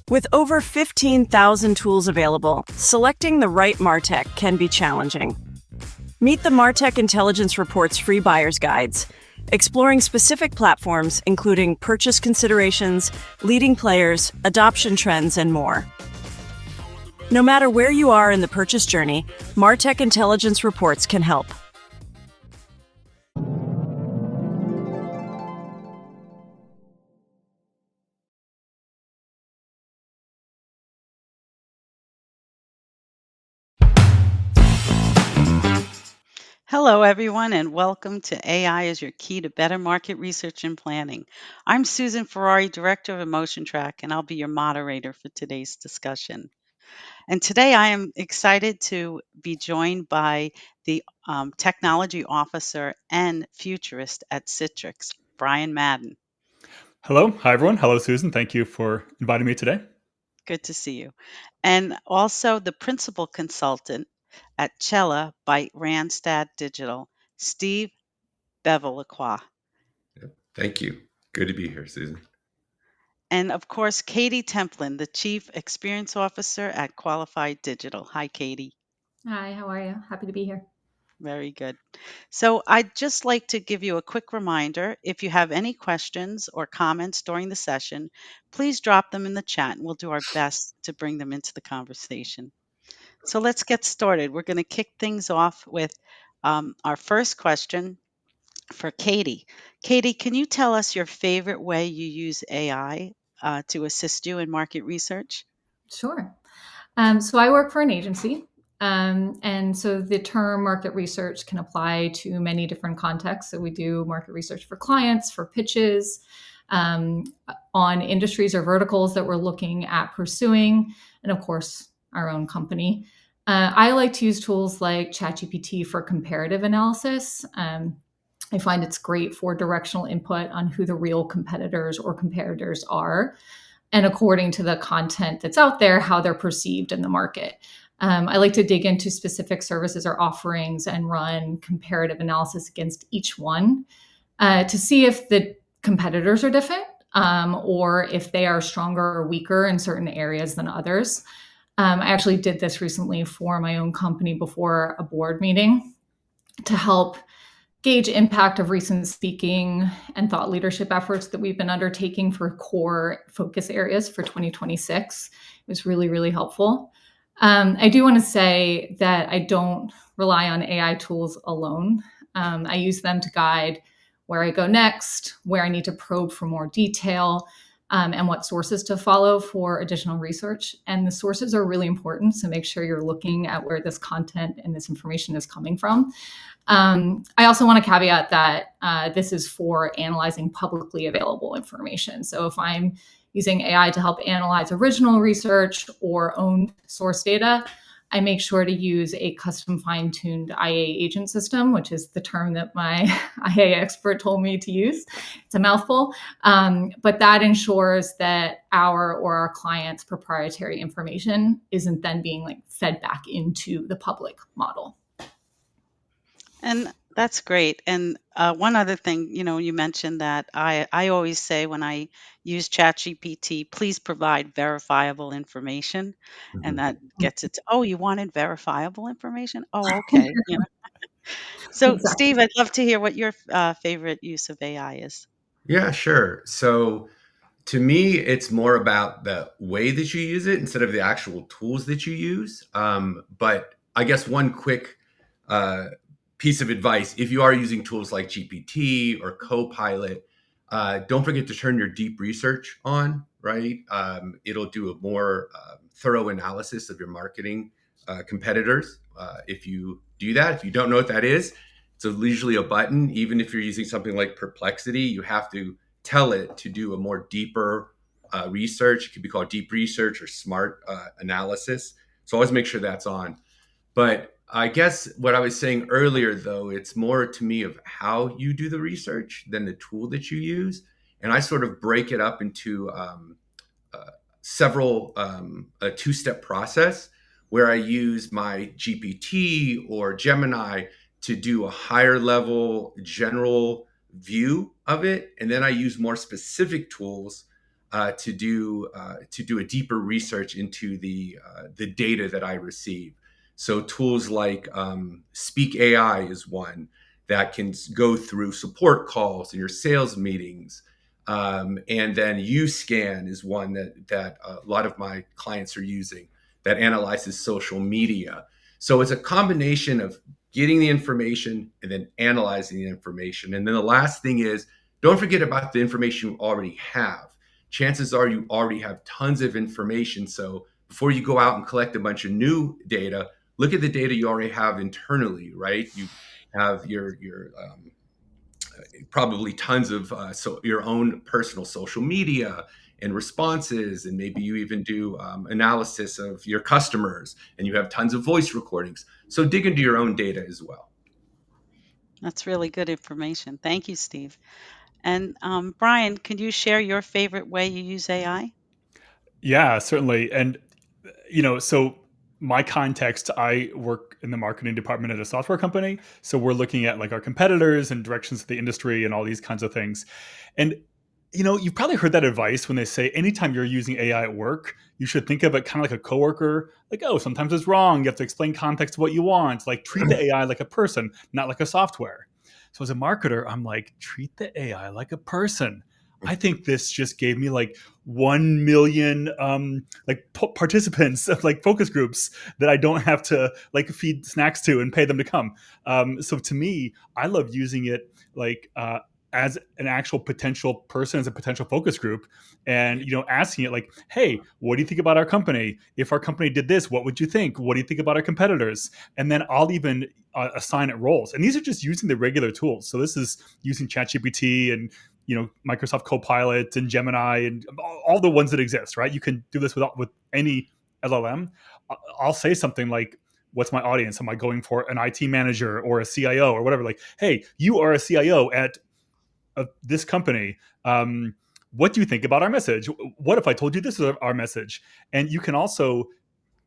With over 15,000 tools available, selecting the right MarTech can be challenging. Meet the MarTech Intelligence Report's free buyer's guides, exploring specific platforms including purchase considerations, leading players, adoption trends, and more. No matter where you are in the purchase journey, MarTech Intelligence Reports can help. Hello, everyone, and welcome to AI as your key to better market research and planning. I'm Susan Ferrari, Director of Emotion Track, and I'll be your moderator for today's discussion. And today I am excited to be joined by the Technology Officer and Futurist at Citrix, Brian Madden. Hello. Hi, everyone. Hello, Susan. Thank you for inviting me today. Good to see you. And also the Principal Consultant at Cella by Randstad Digital, Steve Bevilacqua. Thank you. Good to be here, Susan. And of course, Katie Templin, the Chief Experience Officer at Qualified Digital. Hi, Katie. Hi, how are you? Happy to be here. Very good. So I'd just like to give you a quick reminder. If you have any questions or comments during the session, please drop them in the chat and we'll do our best to bring them into the conversation. So let's get started. We're going to kick things off with our first question for Katie. Katie, can you tell us your favorite way you use AI to assist you in market research? Sure. So I work for an agency. And so the term market research can apply to many different contexts. So we do market research for clients, for pitches, um, on industries or verticals that we're looking at pursuing, and of course, our own company. I like to use tools like ChatGPT for comparative analysis. I find it's great for directional input on who the real competitors or comparators are, and according to the content that's out there, how they're perceived in the market. I like to dig into specific services or offerings and run comparative analysis against each one to see if the competitors are different, or if they are stronger or weaker in certain areas than others. I actually did this recently for my own company before a board meeting to help gauge impact of recent speaking and thought leadership efforts that we've been undertaking for core focus areas for 2026. It was really, really helpful. I do want to say that I don't rely on AI tools alone. I use them to guide where I go next, where I need to probe for more detail, and what sources to follow for additional research. And the sources are really important, so make sure you're looking at where this content and this information is coming from. I also want to caveat that this is for analyzing publicly available information. So if I'm using AI to help analyze original research or owned source data, I make sure to use a custom fine-tuned IA agent system, which is the term that my IA expert told me to use. It's a mouthful, but that ensures that our or our clients' proprietary information isn't then being fed back into the public model. And that's great. And one other thing, you mentioned that I always say when I use ChatGPT, please provide verifiable information. And that gets it to, oh, you wanted verifiable information? Oh, okay. So, Exactly. Steve, I'd love to hear what your favorite use of AI is. Yeah, sure. So to me, it's more about the way that you use it instead of the actual tools that you use. But I guess one quick uh, piece of advice, if you are using tools like GPT or Copilot, don't forget to turn your deep research on, right? It'll do a more thorough analysis of your marketing competitors. If you do that, if you don't know what that is, it's usually a button. Even if you're using something like Perplexity, you have to tell it to do a more deeper research. It could be called deep research or smart analysis. So always make sure that's on. But I guess what I was saying earlier, though, it's more to me of how you do the research than the tool that you use. And I sort of break it up into uh, several, a two-step process where I use my GPT or Gemini to do a higher level general view of it. And then I use more specific tools to do a deeper research into the data that I receive. So tools like Speak AI is one that can go through support calls and your sales meetings. And then UScan is one that a lot of my clients are using that analyzes social media. So it's a combination of getting the information and then analyzing the information. And then the last thing is, don't forget about the information you already have. Chances are you already have tons of information. So before you go out and collect a bunch of new data, look at the data you already have internally, right? You have your probably tons of your own personal social media and responses, and maybe you even do analysis of your customers, and you have tons of voice recordings. So dig into your own data as well. That's really good information. Thank you, Steve. And Brian, could you share your favorite way you use AI? Yeah, certainly. And so my context, I work in the marketing department at a software company. So we're looking at like our competitors and directions of the industry and all these kinds of things. And you've probably heard that advice when they say anytime you're using AI at work, you should think of it kind of like a coworker. Like, oh, sometimes it's wrong. You have to explain context to what you want. Like, treat the AI like a person, not like a software. So as a marketer, I'm like, treat the AI like a person. I think this just gave me like 1 million participants of like focus groups that I don't have to like feed snacks to and pay them to come. So to me, I love using it like as an actual potential person, as a potential focus group, and asking it like, hey, what do you think about our company? If our company did this, what would you think? What do you think about our competitors? And then I'll even assign it roles. And these are just using the regular tools. So this is using ChatGPT and Microsoft Copilot and Gemini and all the ones that exist, right? You can do this with any LLM. I'll say something like, what's my audience? Am I going for an IT manager or a CIO or whatever? Like, hey, you are a CIO at this company. What do you think about our message? What if I told you this is our message? And you can also,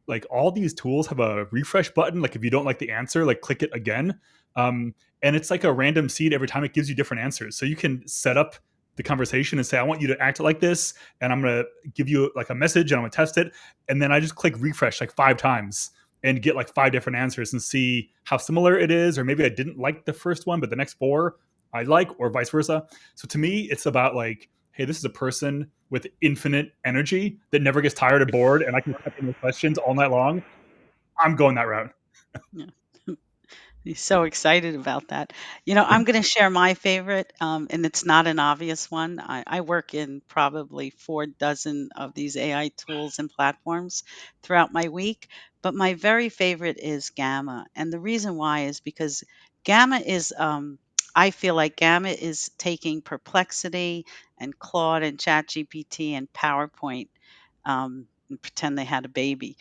like, all these tools have a refresh button. Like if you don't like the answer, like click it again. And it's like a random seed every time. It gives you different answers. So you can set up the conversation and say, I want you to act like this. And I'm going to give you like a message and I'm going to test it. And then I just click refresh like 5 times and get like 5 different answers and see how similar it is. Or maybe I didn't like the first one, but the next 4 I like, or vice versa. So to me, it's about like, hey, this is a person with infinite energy that never gets tired or bored, and I can keep with questions all night long. I'm going that route. Yeah. He's so excited about that. I'm going to share my favorite, and it's not an obvious one. I work in probably 4 dozen of these AI tools and platforms throughout my week, but my very favorite is Gamma. And the reason why is because Gamma is, I feel like Gamma is taking Perplexity and Claude and ChatGPT and PowerPoint, and pretend they had a baby,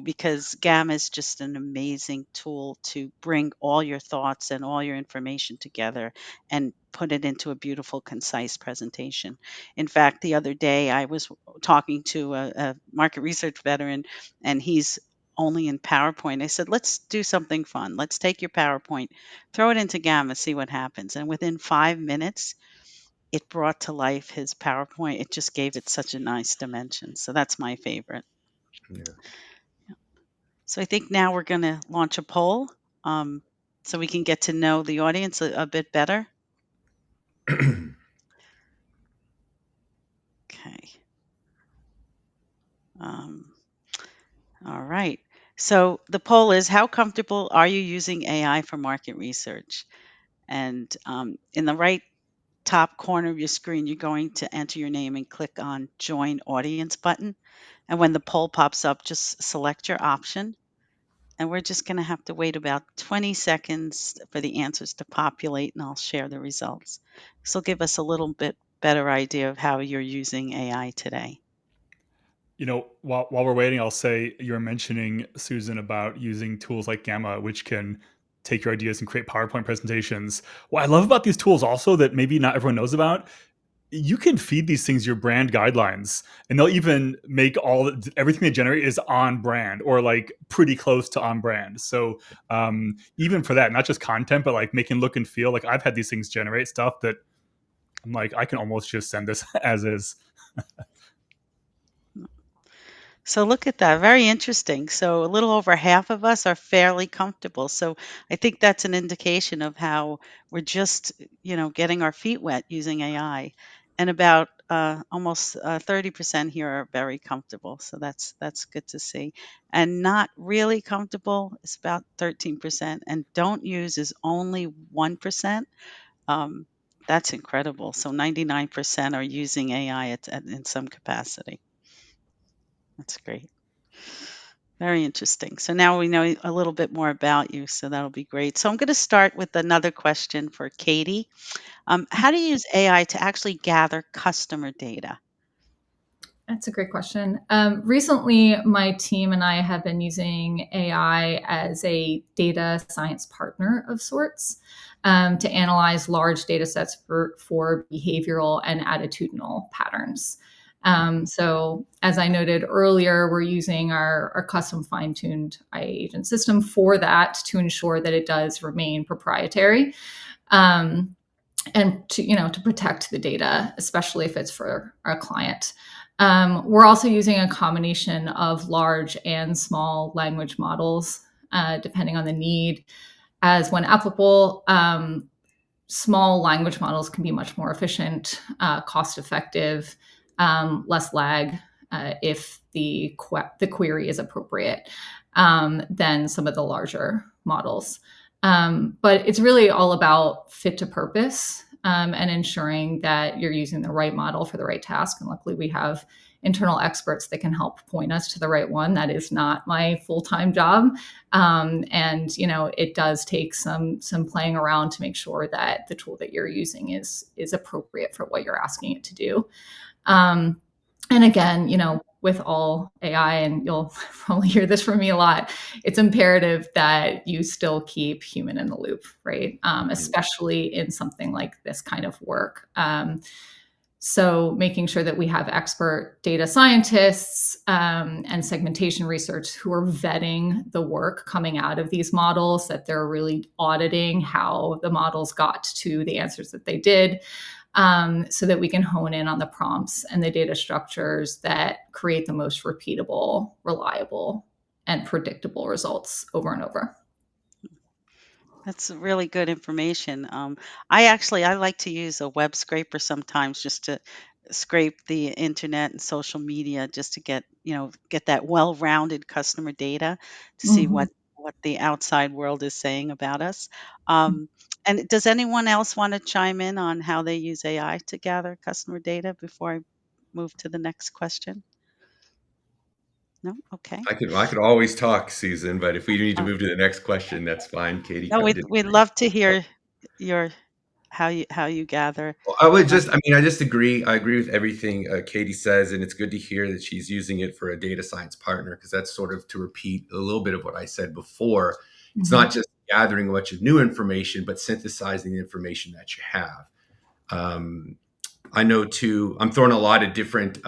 because Gamma is just an amazing tool to bring all your thoughts and all your information together and put it into a beautiful, concise presentation. In fact, the other day I was talking to a market research veteran, and he's only in PowerPoint. I said, let's do something fun. Let's take your PowerPoint, throw it into Gamma, see what happens. And within 5 minutes, it brought to life his PowerPoint. It just gave it such a nice dimension. So that's my favorite. Yeah. So I think now we're going to launch a poll, um, so we can get to know the audience a bit better. Okay. Um, all right. So the poll is, how comfortable are you using AI for market research? And in the right top corner of your screen, you're going to enter your name and click on Join Audience button. And when the poll pops up, just select your option. And we're just going to have to wait about 20 seconds for the answers to populate, and I'll share the results. This will give us a little bit better idea of how you're using AI today. While we're waiting, I'll say you're mentioning, Susan, about using tools like Gamma, which can take your ideas and create PowerPoint presentations. What I love about these tools also that maybe not everyone knows about, you can feed these things your brand guidelines, and they'll even make everything they generate is on brand or like pretty close to on brand. So even for that, not just content, but like making look and feel, like I've had these things generate stuff that I'm like, I can almost just send this as is. So look at that. Very interesting. So a little over half of us are fairly comfortable. So I think that's an indication of how we're just, getting our feet wet using AI. And about almost 30% here are very comfortable. So that's good to see. And not really comfortable is about 13%. And don't use is only 1%. Um, that's incredible. So 99% are using AI in some capacity. That's great. Very interesting. So now we know a little bit more about you, so that'll be great. So I'm going to start with another question for Katie. How do you use AI to actually gather customer data? That's a great question. Recently, my team and I have been using AI as a data science partner of sorts to analyze large data sets for behavioral and attitudinal patterns. So, as I noted earlier, we're using our custom fine tuned IA agent system for that to ensure that it does remain proprietary. Um, and to protect the data, especially if it's for our client. We're also using a combination of large and small language models, depending on the need. As when applicable, small language models can be much more efficient, cost effective, less lag if the query is appropriate than some of the larger models. But it's really all about fit to purpose and ensuring that you're using the right model for the right task. And luckily, we have internal experts that can help point us to the right one. That is not my full-time job, and it does take some playing around to make sure that the tool that you're using is appropriate for what you're asking it to do. Um, and again, with all AI, and you'll probably hear this from me a lot, it's imperative that you still keep human in the loop, right? Especially in something like this kind of work. So making sure that we have expert data scientists and segmentation research who are vetting the work coming out of these models, that they're really auditing how the models got to the answers that they did, so that we can hone in on the prompts and the data structures that create the most repeatable, reliable, and predictable results over and over. That's really good information. I like to use a web scraper sometimes just to scrape the internet and social media just to get that well-rounded customer data to see Mhm. what the outside world is saying about us. Um, and does anyone else want to chime in on how they use AI to gather customer data before I move to the next question? No? Okay. I could always talk, Susan, but if we need to Uh, move to the next question, that's fine. Katie no, kind of we'd did. we'd love to hear your how you gather. Well, I would Um, just, I mean, I just agree. I agree with everything Katie says, and it's good to hear that she's using it for a data science partner because that's sort of to repeat a little bit of what I said before. It's not Mhm. just gathering a bunch of new information, but synthesizing the information that you have. Um, I know too, I'm throwing a lot of different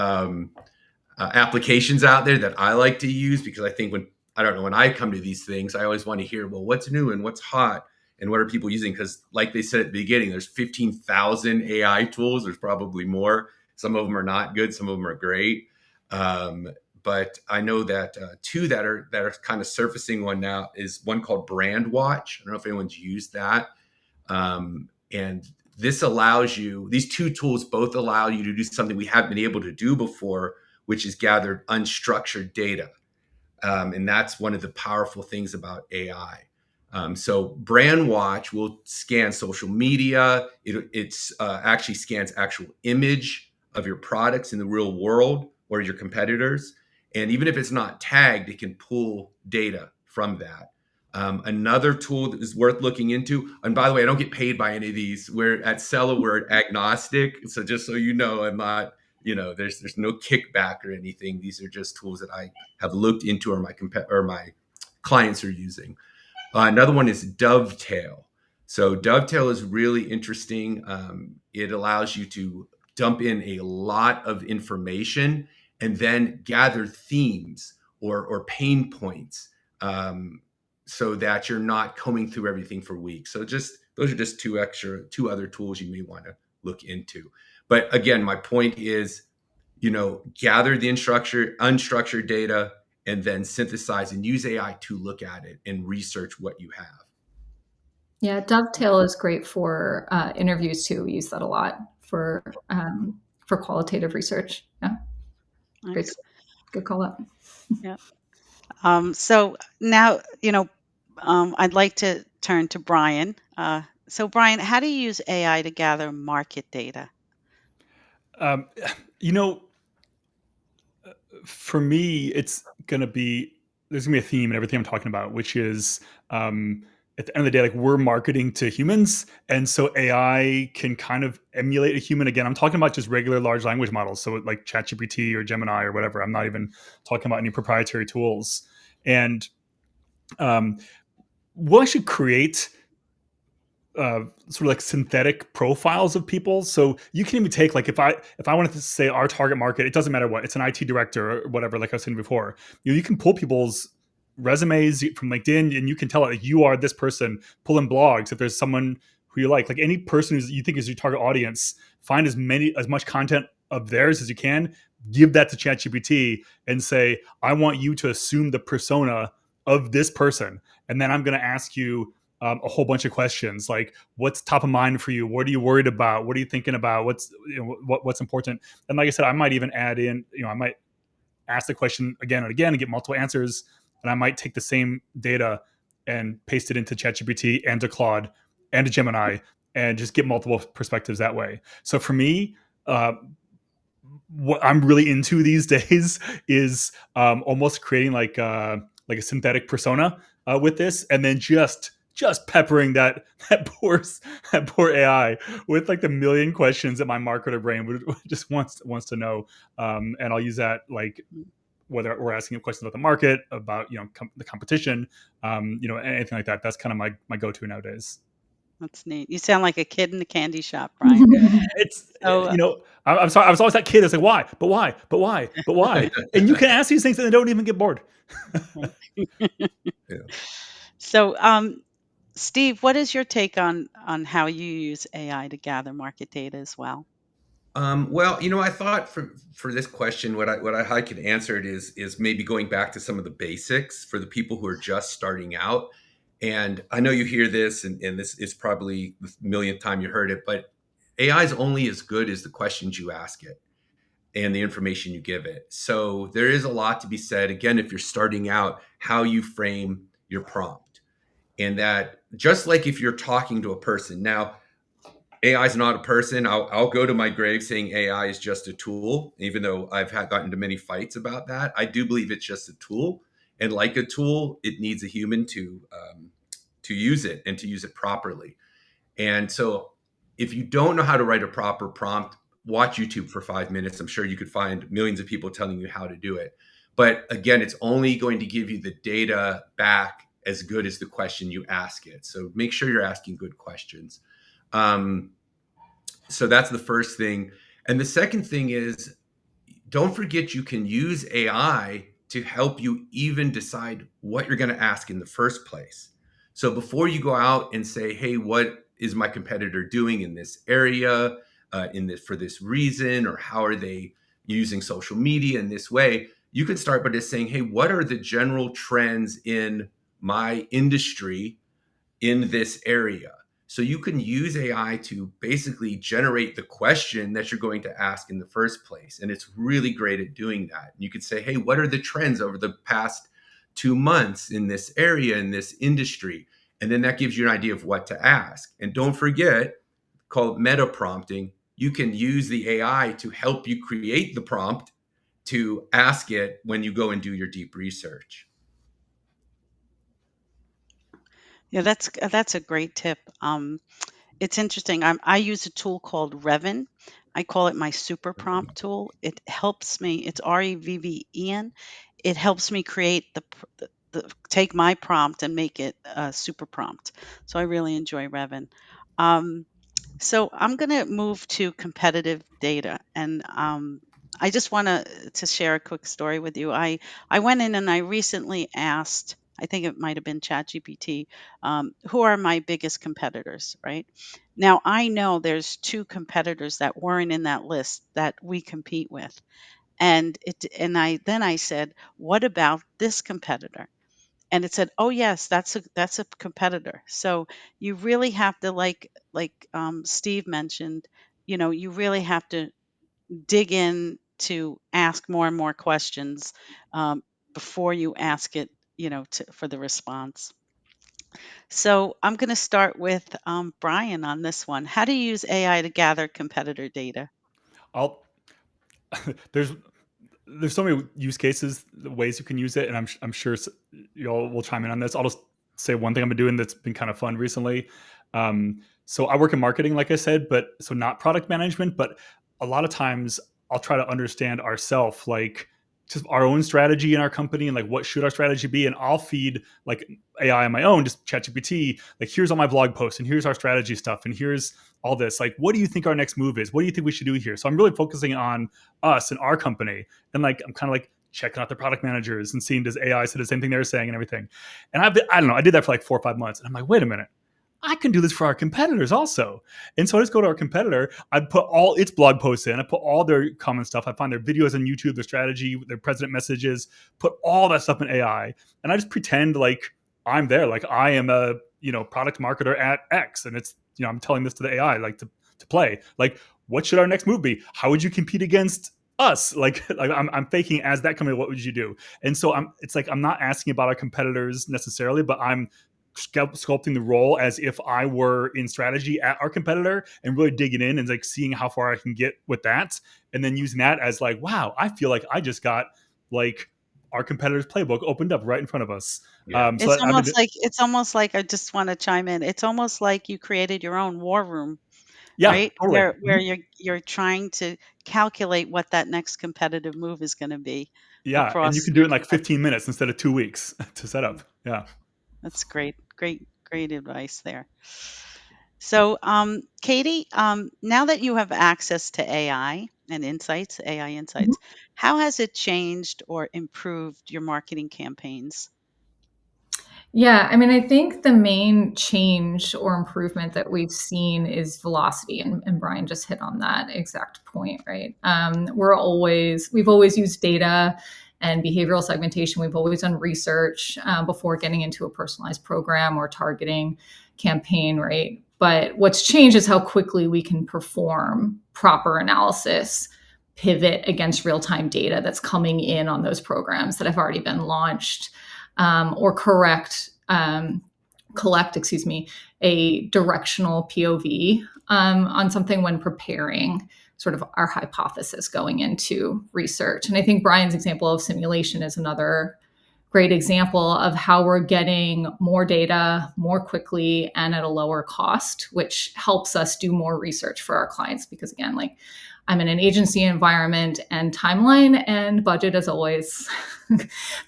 applications out there that I like to use because I think I don't know, when I come to these things, I always want to hear, well, what's new and what's hot and what are people using? Because, like they said at the beginning, there's 15,000 AI tools. There's probably more. Some of them are not good. Some of them are great. Um, but I know that two that are kind of surfacing one now is one called Brand Watch. I don't know if anyone's used that. And this allows you, these two tools both allow you to do something we haven't been able to do before, which is gathered unstructured data. And that's one of the powerful things about AI. So Brand Watch will scan social media. It's actually scans actual image of your products in the real world or your competitors. And even if it's not tagged, it can pull data from that. Another tool that is worth looking into, and by the way, I don't get paid by any of these. We're at Cella, we're agnostic. So just so you know, I'm not, there's no kickback or anything. These are just tools that I have looked into or my clients are using. Another one is Dovetail. So Dovetail is really interesting. It allows you to dump in a lot of information and then gather themes or pain points, so that you're not combing through everything for weeks. So just those are just two other tools you may want to look into. But again, my point is gather the unstructured data, and then synthesize and use AI to look at it and research what you have. Yeah, Dovetail is great for interviews too. We use that a lot for qualitative research. Yeah, great, Nice. good call up. Yeah. So now, I'd like to turn to Brian. So, Brian, how do you use AI to gather market data? Um, you know, for me, it's gonna be there's gonna be a theme in everything I'm talking about, which is at the end of the day, like we're marketing to humans, and so AI can kind of emulate a human. Again, I'm talking about just regular large language models, so like ChatGPT or Gemini or whatever. I'm not even talking about any proprietary tools. And um, we'll actually create sort of like synthetic profiles of people. So you can even take like if I wanted to say our target market, it doesn't matter what it's an IT director or whatever. Like I was saying before, you can pull people's resumes from LinkedIn and you can tell it like you are this person. Pull in blogs if there's someone who you like any person who you think is your target audience. Find as much content of theirs as you can. Give that to ChatGPT and say, I want you to assume the persona of this person, and then I'm going to ask you a whole bunch of questions like what's top of mind for you, what are you worried about, what are you thinking about, what's important. And like I said, I might even add in, I might ask the question again and again and get multiple answers, and I might take the same data and paste it into ChatGPT and to Claude and to Gemini and just get multiple perspectives that way. So for me, uh, what I'm really into these days is almost creating like a synthetic persona with this, and then just peppering that poor AI with like the million questions that my marketer brain just wants to know, and I'll use that like whether we're asking questions about the market, about the competition, anything like that. That's kind of my go-to nowadays. That's neat. You sound like a kid in the candy shop, Brian. It's So, I'm sorry, I was always that kid that's like why, but why, but why, but why, and you can ask these things and they don't even get bored. Yeah. so, Steve, what is your take on how you use AI to gather market data as well? Well, I thought for this question, what I could answer it is maybe going back to some of the basics for the people who are just starting out. And I know you hear this, and this is probably the millionth time you heard it, but AI is only as good as the questions you ask it and the information you give it. So there is a lot to be said. Again, if you're starting out, how you frame your prompt, and that just like if you're talking to a person now. AI is not a person. I'll go to my grave saying AI is just a tool, even though gotten into many fights about that. I do believe it's just a tool, and like a tool, it needs a human to use it and to use it properly. And so, if you don't know how to write a proper prompt, watch YouTube for 5 minutes. I'm sure you could find millions of people telling you how to do it. But again, it's only going to give you the data back as good as the question you ask it. So make sure you're asking good questions. Um, so that's the first thing. And the second thing is, don't forget you can use AI to help you even decide what you're going to ask in the first place. So before you go out and say, "Hey, what is my competitor doing in this area, in this for this reason, or how are they using social media in this way?" You can start by just saying, "Hey, what are the general trends in my industry in this area?" So you can use AI to basically generate the question that you're going to ask in the first place. And it's really great at doing that. You could say, "Hey, what are the trends over the past 2 months in this area, in this industry?" And then that gives you an idea of what to ask. And don't forget, called meta prompting, you can use the AI to help you create the prompt to ask it when you go and do your deep research. Yeah, that's a great tip. It's interesting. I use a tool called Revin. I call it my super prompt tool. It helps me. It's Revven. It helps me create take my prompt and make it a super prompt. So I really enjoy Revin. Um, so I'm going to move to competitive data, and I just want to share a quick story with you. I went in and I recently asked I think it might have been ChatGPT, who are my biggest competitors, right? Now I know there's two competitors that weren't in that list that we compete with. And I said, what about this competitor? And it said, oh yes, that's a competitor. So you really have to, Steve mentioned, you really have to dig in to ask more and more questions, before you ask it, for the response. So I'm going to start with Brian on this one. How do you use AI to gather competitor data? I'll there's so many use cases, ways you can use it, and I'm sure y'all will chime in on this. I'll just say one thing I've been doing that's been kind of fun recently. So I work in marketing, like I said, but so not product management, but a lot of times I'll try to understand ourself, like just our own strategy in our company and like what should our strategy be, and I'll feed like AI on my own, just ChatGPT. Like here's all my blog posts, and here's our strategy stuff, and here's all this. Like, what do you think our next move is? What do you think we should do here? So I'm really focusing on us and our company, and like I'm kind of like checking out the product managers and seeing does AI say the same thing they're saying and everything. And I don't know, I did that for like 4 or 5 months, and I'm like, wait a minute, I can do this for our competitors also. And so I just go to our competitor, I put all its blog posts in, I put all their common stuff, I find their videos on YouTube, their strategy, their president messages, put all that stuff in AI, and I just pretend like I'm there, like I am a product marketer at X, and it's I'm telling this to the AI like to play like what should our next move be? How would you compete against us? Like I'm faking as that company. What would you do? And so it's like I'm not asking about our competitors necessarily, but I'm sculpting the role as if I were in strategy at our competitor and really digging in and like seeing how far I can get with that, and then using that as like, wow, I feel like I just got like our competitor's playbook opened up right in front of us. Yeah. So It's that I've been, almost like, I just want to chime in. It's almost like you created your own war room, yeah, right? totally. Where you're trying to calculate what that next competitive move is going to be Yeah, and you across can do your it in like competitor. 15 minutes instead of 2 weeks to set up. Yeah. That's great, great, great advice there. So, Katie, now that you have access to AI insights, how has it changed or improved your marketing campaigns? Yeah, I mean, I think the main change or improvement that we've seen is velocity, and Brian just hit on that exact point, right? We've always used data and behavioral segmentation. We've always done research before getting into a personalized program or targeting campaign, right? But what's changed is how quickly we can perform proper analysis, pivot against real time data that's coming in on those programs that have already been launched, or collect, excuse me, a directional POV on something when preparing sort of our hypothesis going into research. And I think Brian's example of simulation is another great example of how we're getting more data more quickly and at a lower cost, which helps us do more research for our clients. Because again, like I'm in an agency environment, and timeline and budget, as always,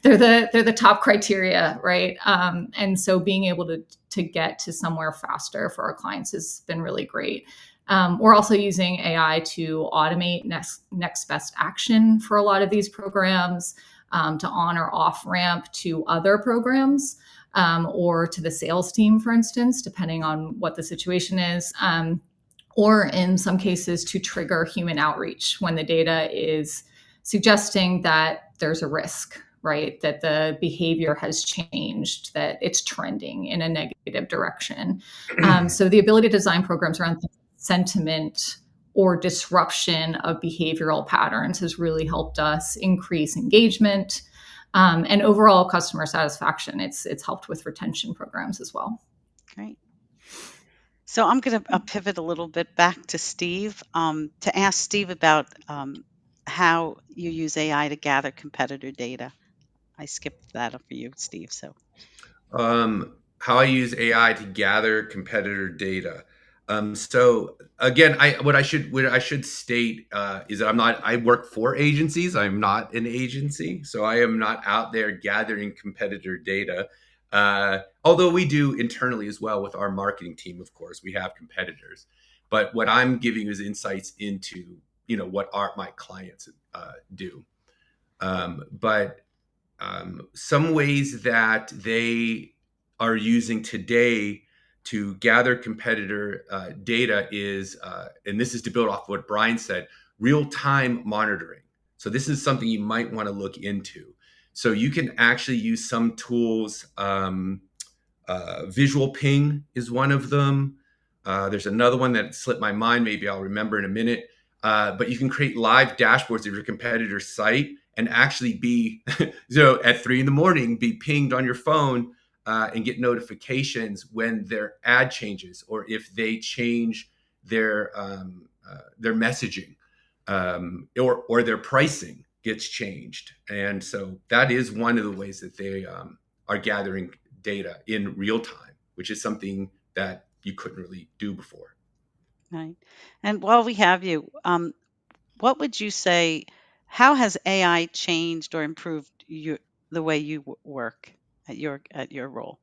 they're the top criteria, right? And so being able to get to somewhere faster for our clients has been really great. We're also using AI to automate next best action for a lot of these programs, to on or off ramp to other programs, or to the sales team, for instance, depending on what the situation is. Or in some cases, to trigger human outreach when the data is suggesting that there's a risk, right? That the behavior has changed, that it's trending in a negative direction. So the ability to design programs around sentiment or disruption of behavioral patterns has really helped us increase engagement, and overall customer satisfaction. It's helped with retention programs as well. Great. So I'm going to pivot a little bit back to Steve, to ask Steve about how you use AI to gather competitor data. I skipped that up for you, Steve. So How I use AI to gather competitor data. So again, what I should state is that I work for agencies. I'm not an agency, so I am not out there gathering competitor data. Although we do internally as well with our marketing team, of course, we have competitors. But what I'm giving is insights into what my clients do. But Some ways that they are using today to gather competitor data is, and this is to build off what Brian said, real-time monitoring. So this is something you might want to look into. So you can actually use some tools. Visual ping is one of them. There's another one that slipped my mind. Maybe I'll remember in a minute. But you can create live dashboards of your competitor's site and actually be, at 3 in the morning, be pinged on your phone and get notifications when their ad changes or if they change their messaging, or their pricing gets changed. And so that is one of the ways that they are gathering data in real time, which is something that you couldn't really do before. Right. And while we have you, what would you say, how has AI changed or improved the way you work at your role?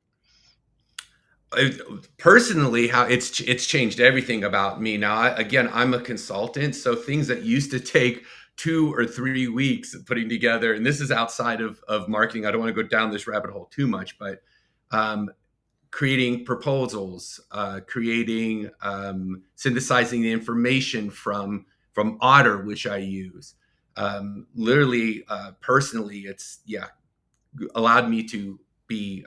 Personally, how it's changed everything about me now. Again, I'm a consultant, so things that used to take 2 or 3 weeks of putting together, and this is outside of marketing. I don't want to go down this rabbit hole too much, but um, creating proposals, creating, synthesizing the information from Otter, which I use. Literally, personally, it's allowed me to be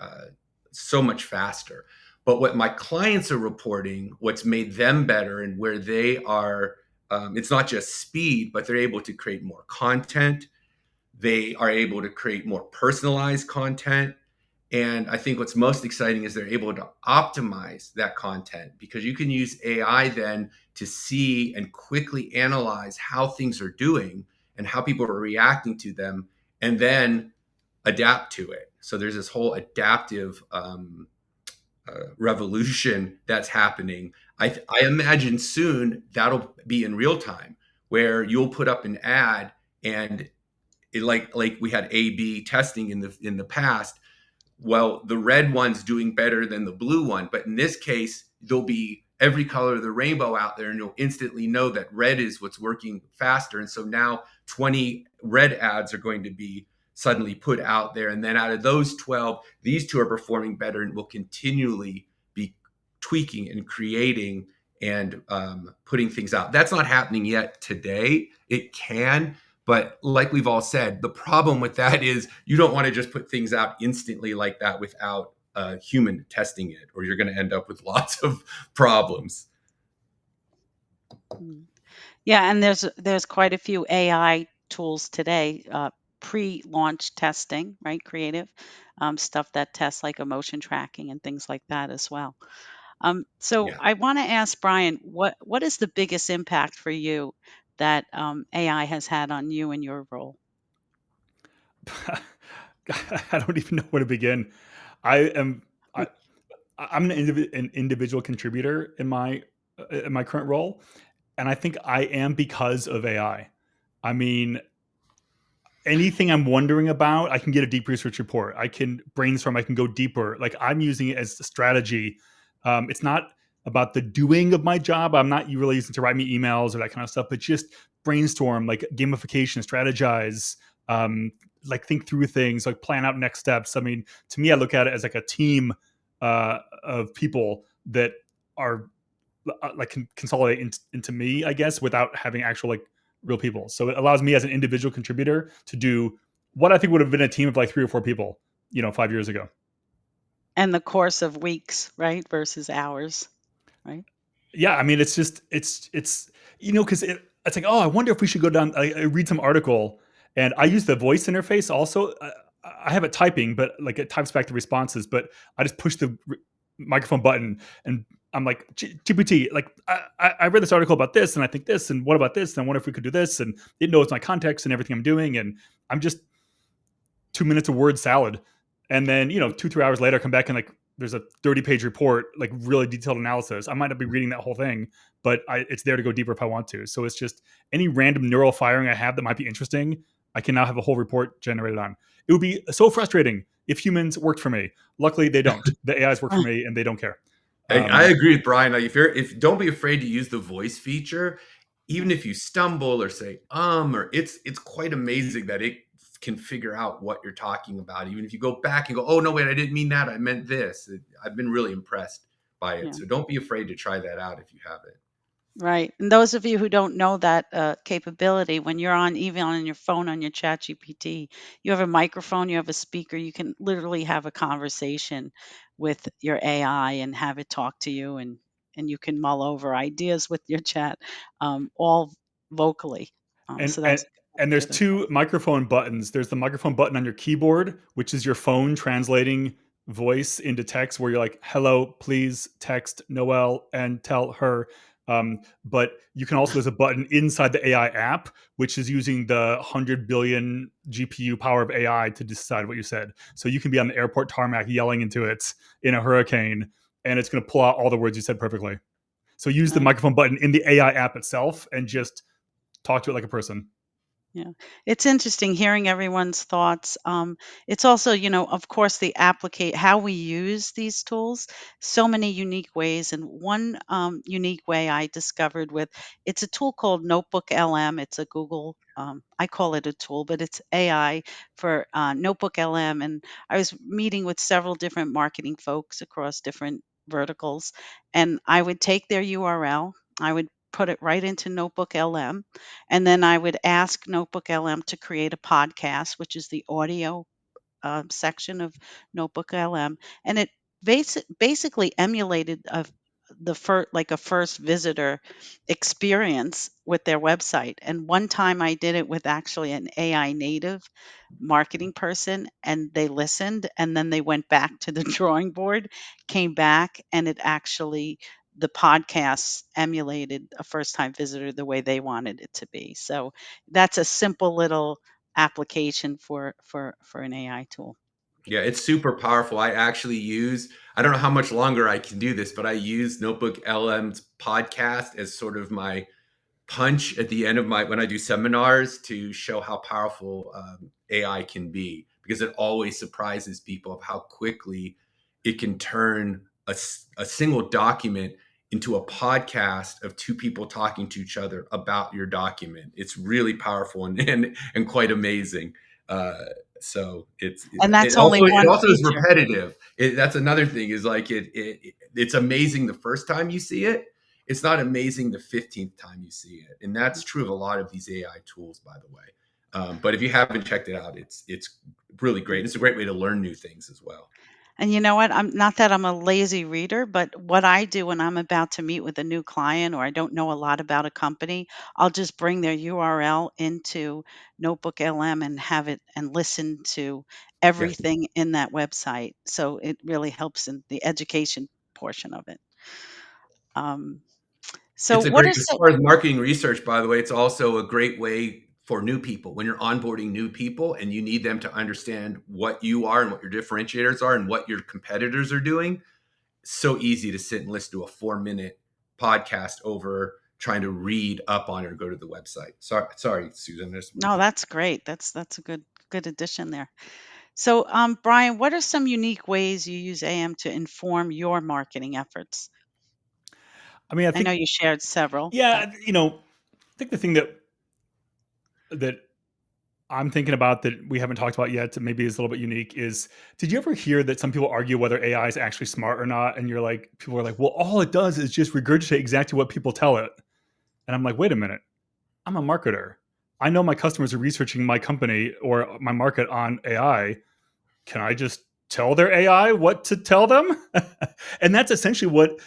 so much faster. But what my clients are reporting, what's made them better, and where they are, it's not just speed, but they're able to create more content. They are able to create more personalized content. And I think what's most exciting is they're able to optimize that content, because you can use AI then to see and quickly analyze how things are doing and how people are reacting to them, and then adapt to it. So there's this whole adaptive revolution that's happening. I imagine soon that'll be in real time, where you'll put up an ad and like we had A/B testing in the past. Well, the red one's doing better than the blue one, but in this case, there'll be every color of the rainbow out there, and you'll instantly know that red is what's working faster. And so now 20 red ads are going to be suddenly put out there, and then out of those 12, these two are performing better, and will continually be tweaking and creating and putting things out. That's not happening yet today. It can, but like we've all said, the problem with that is you don't want to just put things out instantly like that without a human testing it, or you're going to end up with lots of problems. Mm. Yeah, and there's quite a few AI tools today, pre-launch testing, right? Creative stuff that tests like emotion tracking and things like that as well. So Yeah. I want to ask Brian, what is the biggest impact for you that AI has had on you and your role? I don't even know where to begin. I am I, I'm an individual contributor in my current role, and I think I am because of AI. I mean, anything I'm wondering about, I can get a deep research report. I can brainstorm. I can go deeper. Like, I'm using it as a strategy. It's not about the doing of my job. I'm not really using it to write me emails or that kind of stuff, but just brainstorm, like gamification, strategize, like think through things, like plan out next steps. I mean, to me, I look at it as like a team of people that are like can consolidate into me, I guess, without having actual like real people. So it allows me as an individual contributor to do what I think would have been a team of like 3 or 4 people, 5 years ago. And the course of weeks, right, versus hours, right? Yeah, I mean, it's just it's because it's like, oh, I wonder if we should go down. I read some article, and I use the voice interface also. I have it typing, but like it types back the responses. But I just push the microphone button, and I'm like, GPT, like I read this article about this, and I think this, and what about this? And I wonder if we could do this, and it knows my context and everything I'm doing, and I'm just 2 minutes of word salad. And then, 2, 3 hours later, I come back and like there's a 30-page report, like really detailed analysis. I might not be reading that whole thing, but it's there to go deeper if I want to. So it's just any random neural firing I have that might be interesting, I can now have a whole report generated on. It would be so frustrating if humans worked for me. Luckily, they don't. The AIs work for me, and they don't care. I agree with Brian. Like if don't be afraid to use the voice feature, even if you stumble or say or it's quite amazing that it can figure out what you're talking about. Even if you go back and go, oh, no, wait, I didn't mean that. I meant this. I've been really impressed by it. Yeah. So don't be afraid to try that out if you haven't. Right. And those of you who don't know that capability, when you're on, even on your phone, on your chat GPT, you have a microphone, you have a speaker, you can literally have a conversation with your AI and have it talk to you, and you can mull over ideas with your chat, all vocally. and So and that's and there's good as well. two microphone buttons. There's the microphone button on your keyboard, which is your phone translating voice into text, where you're like, "Hello, please text Noelle and tell her." But you can also, there's a button inside the AI app, which is using the 100 billion GPU power of AI to decide what you said. So you can be on the airport tarmac yelling into it in a hurricane, and it's going to pull out all the words you said perfectly. So use the Right. microphone button in the AI app itself and just talk to it like a person. Yeah, it's interesting hearing everyone's thoughts. It's also, of course, the applicate how we use these tools. So many unique ways, and one unique way I discovered with it's a tool called Notebook LM. It's a Google. I call it a tool, but it's AI for Notebook LM. And I was meeting with several different marketing folks across different verticals, and I would take their URL. I would put it right into Notebook LM, and then I would ask Notebook LM to create a podcast, which is the audio section of Notebook LM, and it basically emulated like a first visitor experience with their website. And one time I did it with actually an AI native marketing person, and they listened, and then they went back to the drawing board, came back, and it actually the podcast emulated a first time visitor the way they wanted it to be. So that's a simple little application for an AI tool. Yeah, it's super powerful. I don't know how much longer I can do this, but I use Notebook LM's podcast as sort of my punch at the end of when I do seminars to show how powerful AI can be, because it always surprises people of how quickly it can turn a single document into a podcast of two people talking to each other about your document. It's really powerful and quite amazing. So And that's only it one also is feature. repetitive. That's another thing, is like it's amazing the first time you see it. It's not amazing the 15th time you see it, and that's true of a lot of these AI tools, by the way. But if you haven't checked it out, it's really great. It's a great way to learn new things as well. And you know what? I'm not that I'm a lazy reader, but what I do when I'm about to meet with a new client or I don't know a lot about a company, I'll just bring their URL into Notebook LM and have it and listen to Yeah, everything in that website. So it really helps in the education portion of it. Um, so it's a what great, are as some far as marketing research, by the way, it's also a great way for new people when you're onboarding new people and you need them to understand what you are and what your differentiators are and what your competitors are doing. So easy to sit and listen to a 4-minute podcast over trying to read up on it or go to the website. Sorry, Susan. No, that's great. That's a good addition there. So, Brian, what are some unique ways you use AM to inform your marketing efforts? I mean, I I know think, you shared several, but yeah, I think the thing that I'm thinking about that we haven't talked about yet, that maybe is a little bit unique, is, did you ever hear that some people argue whether AI is actually smart or not? And people are like, well, all it does is just regurgitate exactly what people tell it. And I'm like, wait a minute, I'm a marketer. I know my customers are researching my company or my market on AI. Can I just tell their AI what to tell them? And that's essentially what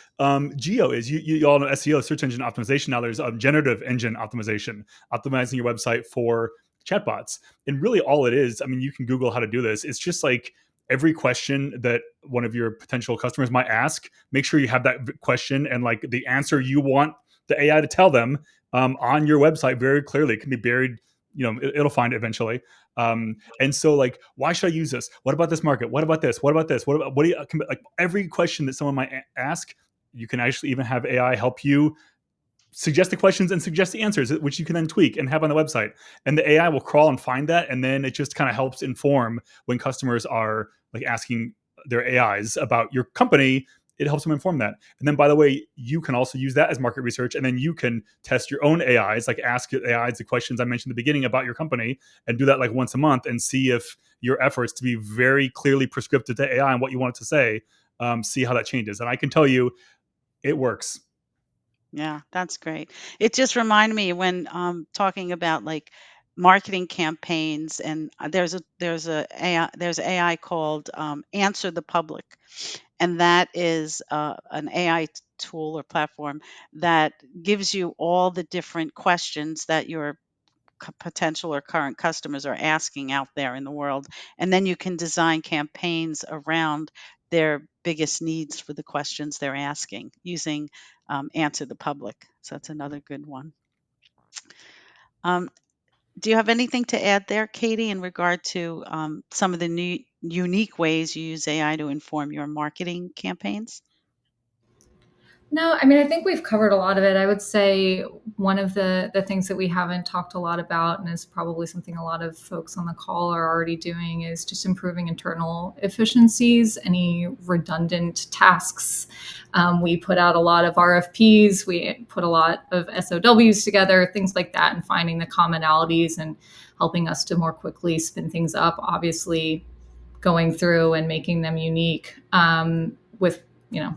Geo is. You all know SEO, search engine optimization. Now there's generative engine optimization, optimizing your website for chatbots. And really all it is, I mean, you can Google how to do this. It's just like every question that one of your potential customers might ask, make sure you have that question and like the answer you want the AI to tell them on your website very clearly. It can be buried, it'll find it eventually. And so, like, why should I use this? What about this market? What about this? What about this? What do you like? Every question that someone might ask, you can actually even have AI help you suggest the questions and suggest the answers, which you can then tweak and have on the website. And the AI will crawl and find that, and then it just kind of helps inform when customers are like asking their AIs about your company. it helps them inform that. And then, by the way, you can also use that as market research, and then you can test your own AIs, like ask AIs the questions I mentioned at the beginning about your company, and do that like once a month, and see if your efforts to be very clearly prescriptive to AI and what you want it to say, see how that changes. And I can tell you, it works. Yeah, that's great. It just reminded me when talking about like marketing campaigns, and there's AI called Answer the Public, and that is an AI tool or platform that gives you all the different questions that your potential or current customers are asking out there in the world, and then you can design campaigns around their biggest needs for the questions they're asking using Answer the Public. So that's another good one. Um, do you have anything to add there, Katie, in regard to some of the new unique ways you use AI to inform your marketing campaigns? No, I mean, I think we've covered a lot of it. I would say one of the things that we haven't talked a lot about, and is probably something a lot of folks on the call are already doing, is just improving internal efficiencies, any redundant tasks. We put out a lot of RFPs, we put a lot of SOWs together, things like that, and finding the commonalities and helping us to more quickly spin things up. Obviously, going through and making them unique with, you know,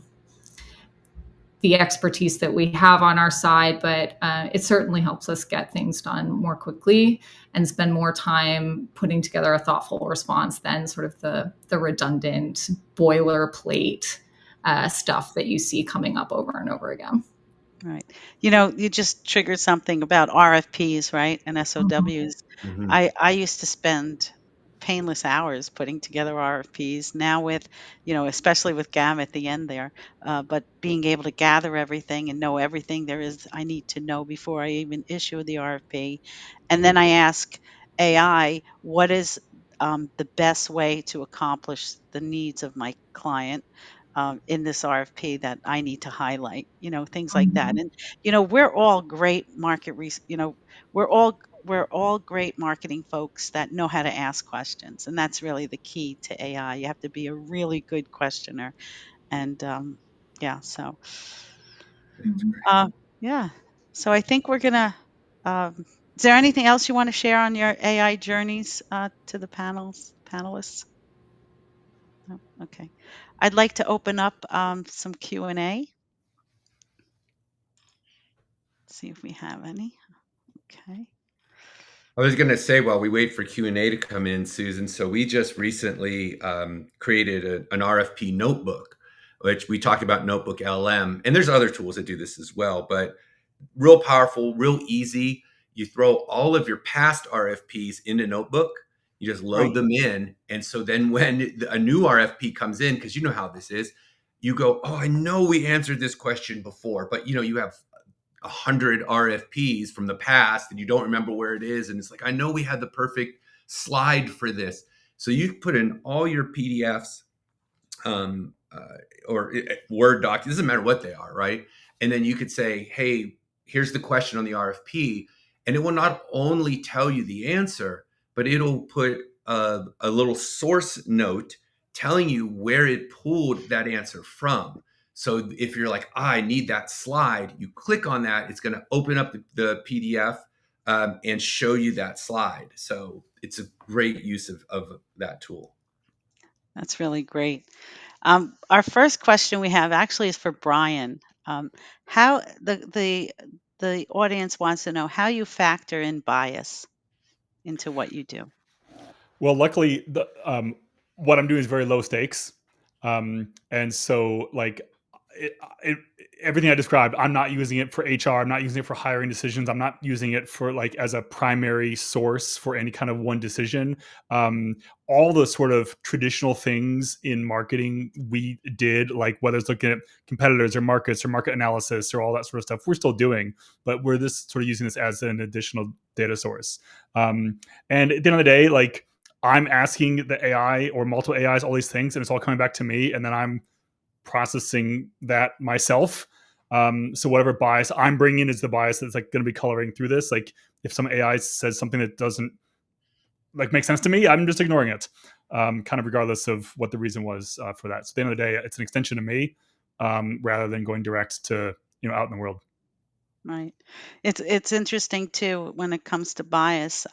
the expertise that we have on our side, but it certainly helps us get things done more quickly and spend more time putting together a thoughtful response than sort of the redundant boilerplate stuff that you see coming up over and over again. Right. You just triggered something about RFPs, right? And Mhm. SOWs. Mhm. I used to spend painless hours putting together RFPs. Now with, especially with GAM at the end there, but being able to gather everything and know everything there is I need to know before I even issue the RFP. And then I ask AI, what is the best way to accomplish the needs of my client? In this RFP that I need to highlight, things like that. Mhm. And we're all great we're all great marketing folks that know how to ask questions, and that's really the key to AI. You have to be a really good questioner, and yeah. So That's Mhm. great. uh, yeah. So I think we're gonna. Is there anything else you want to share on your AI journeys to the panelists? No? Okay. I'd like to open up some Q&A. See if we have any. Okay. I was going to say while we wait for Q&A to come in, Susan, so we just recently created an RFP notebook, which we talked about Notebook LM, and there's other tools that do this as well, but real powerful, real easy. You throw all of your past RFPs into Notebook, you just load Right. them in, and so then when a new RFP comes in, because you know how this is, you go, oh, I know we answered this question before, but you have 100 RFPs from the past and you don't remember where it is. And it's like, I know we had the perfect slide for this. So you put in all your PDFs or Word doc, it doesn't matter what they are, right? And then you could say, hey, here's the question on the RFP. And it will not only tell you the answer, but it'll put a little source note telling you where it pulled that answer from. So if you're like, I need that slide, you click on that, it's going to open up the PDF and show you that slide. So it's a great use of that tool. That's really great. Our first question we have actually is for Brian. How the audience wants to know how you factor in bias into what you do. Well, luckily, what I'm doing is very low stakes, and so like it, it, everything I described, I'm not using it for HR. I'm not using it for hiring decisions. I'm not using it for like as a primary source for any kind of one decision. Um, all the sort of traditional things in marketing we did, like whether it's looking at competitors or markets or market analysis or all that sort of stuff, we're still doing, but we're this sort of using this as an additional data source. And at the end of the day, like I'm asking the AI or multiple AIs all these things, and it's all coming back to me, and then I'm processing that myself. So whatever bias I'm bringing is the bias that's like going to be coloring through this. Like if some AI says something that doesn't like make sense to me, I'm just ignoring it, kind of regardless of what the reason was for that. So at the end of the day, it's an extension of me, rather than going direct to out in the world. Right. It's interesting too when it comes to bias.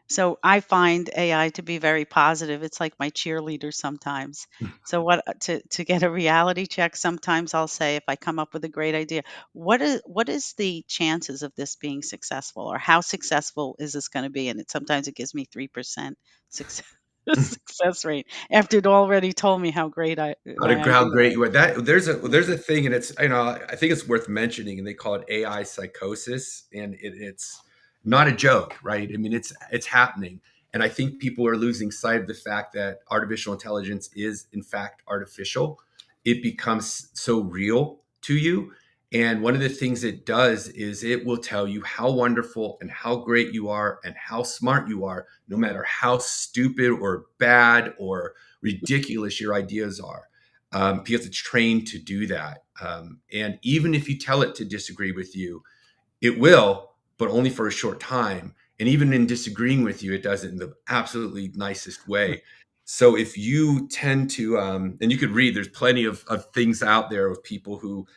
So I find AI to be very positive. It's like my cheerleader sometimes. So to get a reality check, sometimes I'll say if I come up with a great idea, what is the chances of this being successful, or how successful is this going to be? And sometimes it gives me 3% success success rate after it already told me how great my How idea great was. you are. That there's a thing, and it's I think it's worth mentioning, and they call it AI psychosis, and it's not a joke, right? I mean, it's happening, and I think people are losing sight of the fact that artificial intelligence is in fact artificial. It becomes so real to you, and one of the things it does is it will tell you how wonderful and how great you are and how smart you are, no matter how stupid or bad or ridiculous your ideas are, because it's trained to do that. And even if you tell it to disagree with you, it will, but only for a short time. And even in disagreeing with you, it does it in the absolutely nicest way. So if you tend to, and you could read, there's plenty of things out there of people who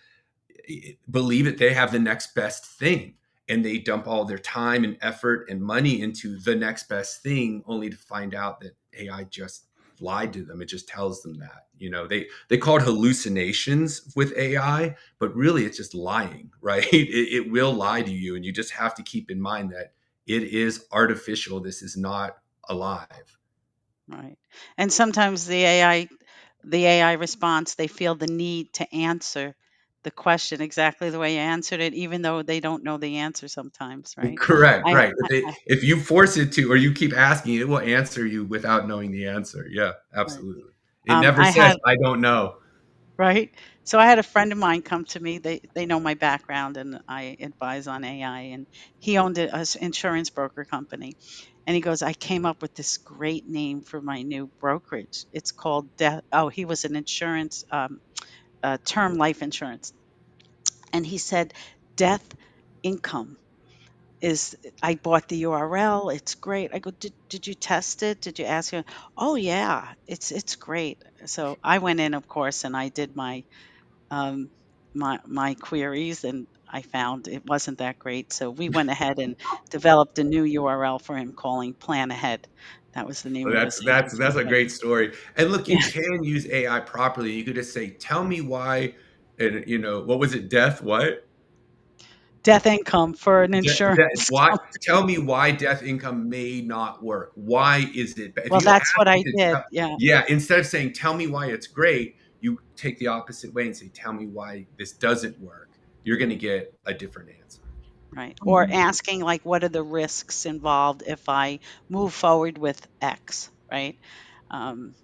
believe that they have the next best thing, and they dump all their time and effort and money into the next best thing, only to find out that AI just lied to them. It just tells them that, they call it hallucinations with AI, but really it's just lying, right? It will lie to you, and you just have to keep in mind that it is artificial. This is not alive. Right. And sometimes the AI response, they feel the need to answer the question exactly the way you answered it, even though they don't know the answer sometimes, right? Correct, I, right. If you force it to, or you keep asking, it will answer you without knowing the answer. Yeah, right. absolutely. It never I says, had I don't know. right. So I had a friend of mine come to me. They know my background, and I advise on AI. And he owned insurance broker company, and he goes, "I came up with this great name for my new brokerage. It's called Death." Oh, he was an insurance term life insurance. And he said, Death Income is, I bought the URL. It's great. I go, did you test it? Did you ask him? Oh yeah, it's great. So I went in, of course, and I did um, my queries, and I found it wasn't that great. So we went ahead and developed a new URL for him, calling Plan Ahead. That was the name Well, of that's his that's agency. that's a But great story. And look, you yeah, can use AI properly. You could just say, "Tell me why," and what was it? Death what? Death Income for an insurance Why? company. Tell me why death income may not work. Why is it? If Well, you that's ask what I it to did. tell, Yeah, yeah, instead of saying, "Tell me why it's great," you take the opposite way and say, "Tell me why this doesn't work." You're going to get a different answer. right. Or Mhm. asking, like, what are the risks involved if I move forward with X, right? Um,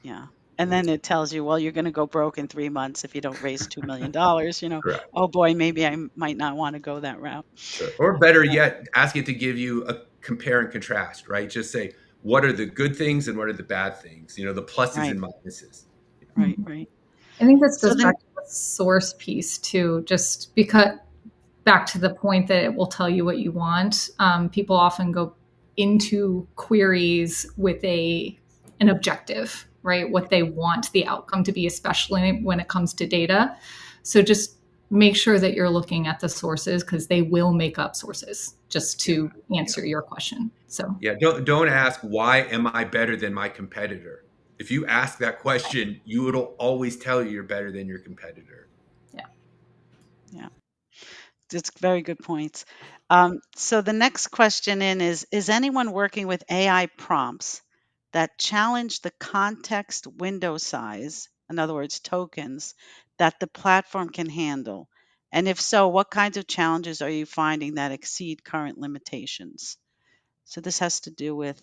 yeah. And then it tells you, well, you're going to go broke in 3 months if you don't raise $2 million. Correct. Oh boy, maybe I might not want to go that route. Sure. Or better Yeah. yet, ask it to give you a compare and contrast, right? Just say, what are the good things and what are the bad things? The pluses Right, and minuses. right, right. I think this So goes then, back to the source piece too, just because back to the point that it will tell you what you want. People often go into queries with an objective, right? What they want the outcome to be, especially when it comes to data. So just make sure that you're looking at the sources because they will make up sources just Yeah. to Yeah. answer your question. So Yeah. Don't ask, why am I better than my competitor? If you ask that question, it'll always tell you you're better than your competitor. yeah. yeah, it's very good points. So the next question is anyone working with AI prompts that challenge the context window size, in other words, tokens, that the platform can handle? And if so, what kinds of challenges are you finding that exceed current limitations? So this has to do with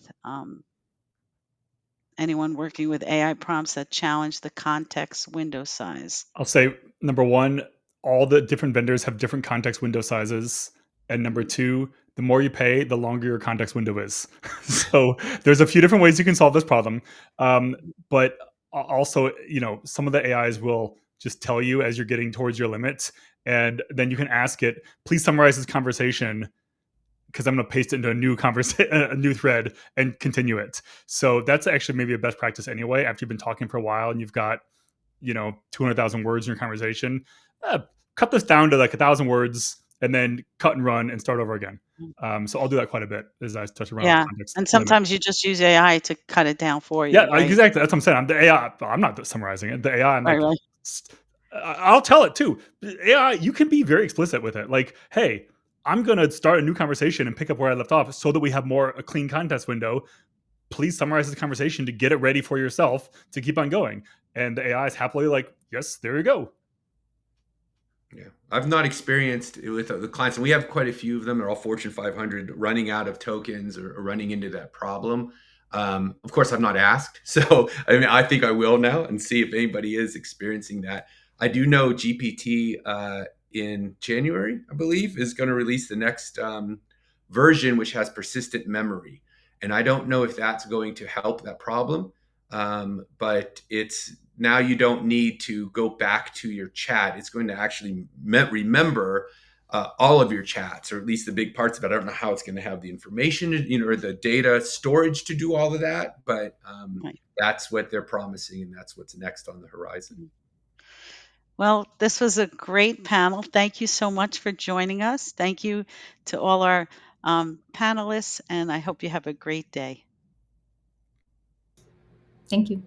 anyone working with AI prompts that challenge the context window size. I'll say number one, all the different vendors have different context window sizes. And number Mhm. two, the more you pay, the longer your context window is. So there's a few different ways you can solve this problem. But also, some of the AIs will just tell you as you're getting towards your limits. And then you can ask it, please summarize this conversation because I'm going to paste it into a new conversation, a new thread, and continue it. So that's actually maybe a best practice anyway. After you've been talking for a while and you've got 200,000 words in your conversation. Cut this down to like 1,000 words, and then cut and run and start over again. So I'll do that quite a bit as I touch around Yeah, context and limit. sometimes you just use AI to cut it down for Yeah, you, right? exactly. That's what I'm saying. I'm the AI. I'm not summarizing it. The AI. I'm Right, like, right. I'll tell it too. AI. You can be very explicit with it. Like, hey, I'm gonna start a new conversation and pick up where I left off, so that we have a clean context window. Please summarize the conversation to get it ready for yourself to keep on going. And the AI is happily like, yes, there you go. Yeah, I've not experienced it with the clients, and we have quite a few of them. They're all Fortune 500, running out of tokens or running into that problem. Of course, I've not asked, so I mean, I think I will now and see if anybody is experiencing that. I do know GPT in January, I believe, is going to release the next version, which has persistent memory, and I don't know if that's going to help that problem. But it's now you don't need to go back to your chat. It's going to actually remember all of your chats, or at least the big parts of it. I don't know how it's going to have the information, or the data storage to do all of that, but Right. that's what they're promising, and that's what's next on the horizon. Well, this was a great panel. Thank you so much for joining us. Thank you to all our panelists, and I hope you have a great day. Thank you.